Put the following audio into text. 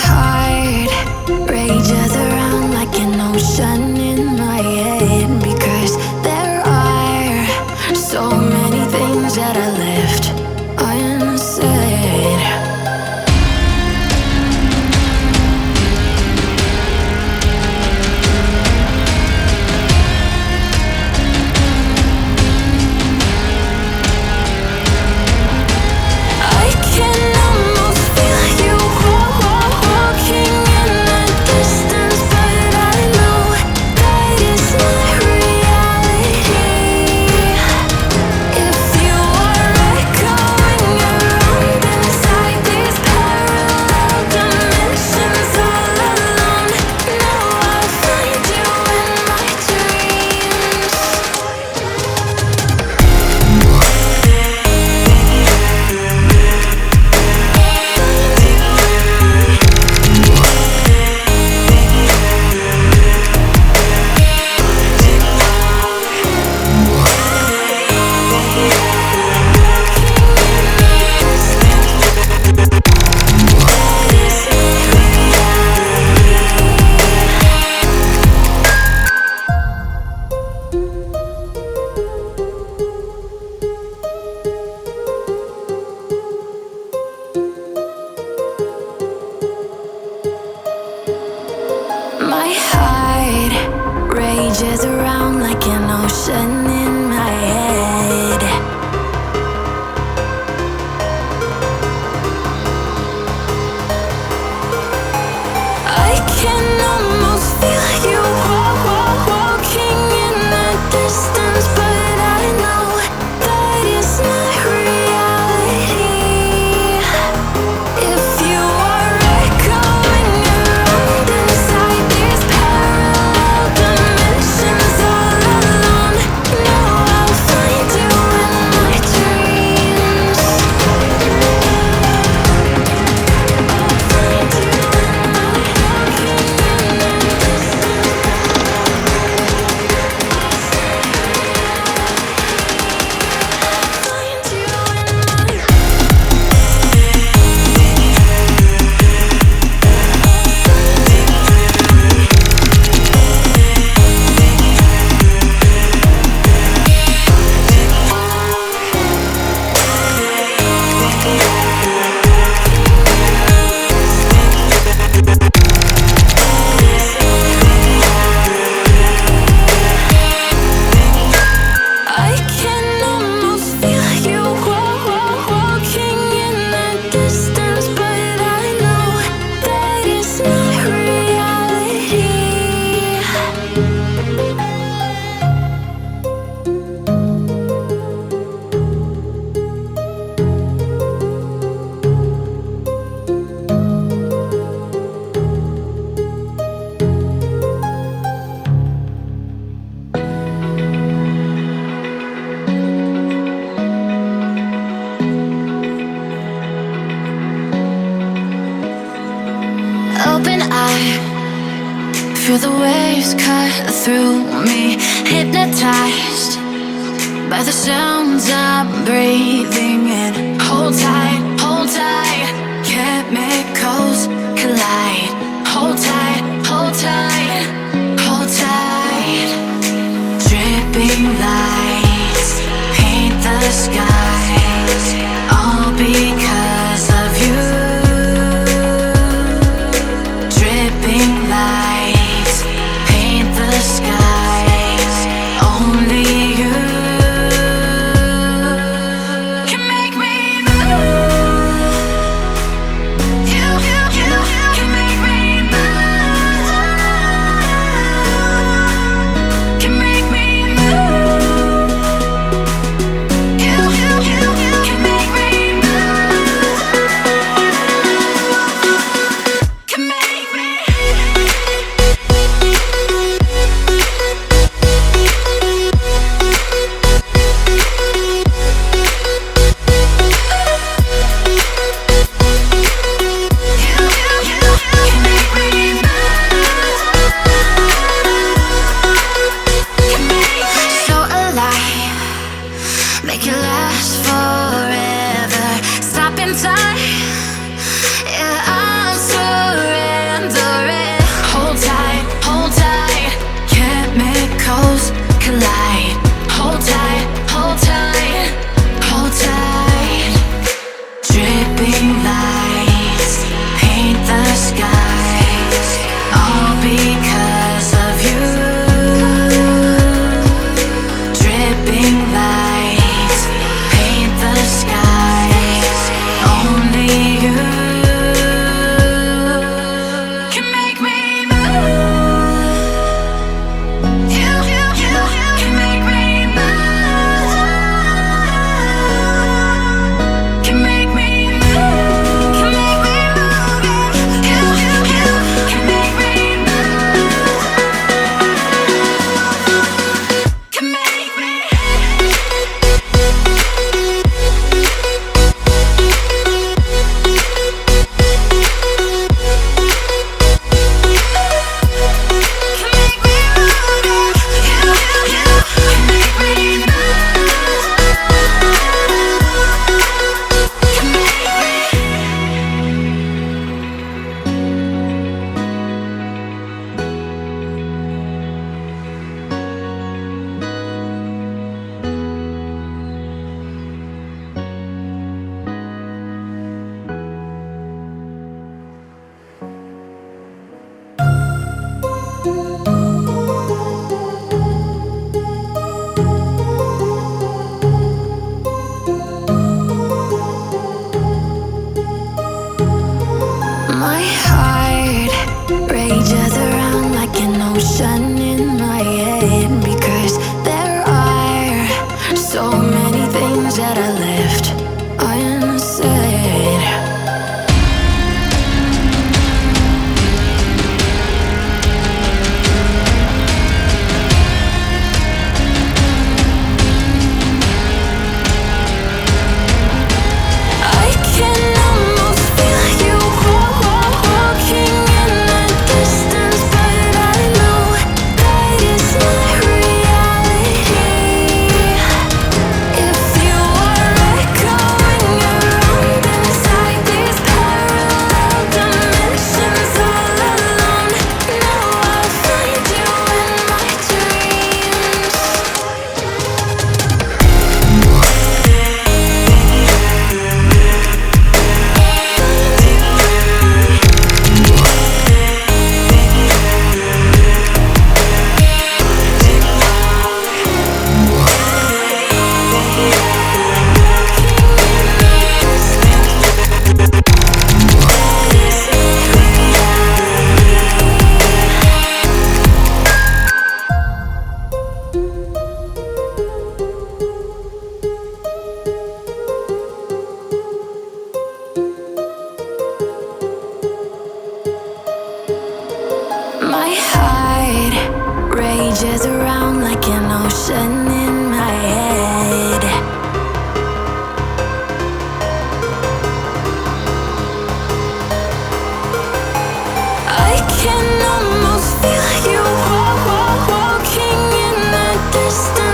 heart rages around like an ocean in my head, because there are so many things that I left unsaid. I can almost feel you walking in the distance, but I know that it's not reality. If you are echoing around inside these parallel dimensions all alone, now I'll find you in my dreams. My heart rages around like an ocean in my head. I can almost feel you walking in the distance, but I know that it's not reality. If you are echoing around inside these parallel dimensions all alone, now I'll find you in my dreams. I'll find you in my walking in the distance. Find you in my I can almost feel you walking in the distance, but I know that it's not reality. Open eye, feel the waves cut through me, hypnotized by the sounds I'm breathing in. Hold tight, chemicals collide. Hold tight, hold tight, hold tight. Dripping lights paint the skies, all because of you. Dripping lights paint the skies, only you can make me move. You can make My heart rages around like an ocean in my head. I can almost feel you walking in the distance.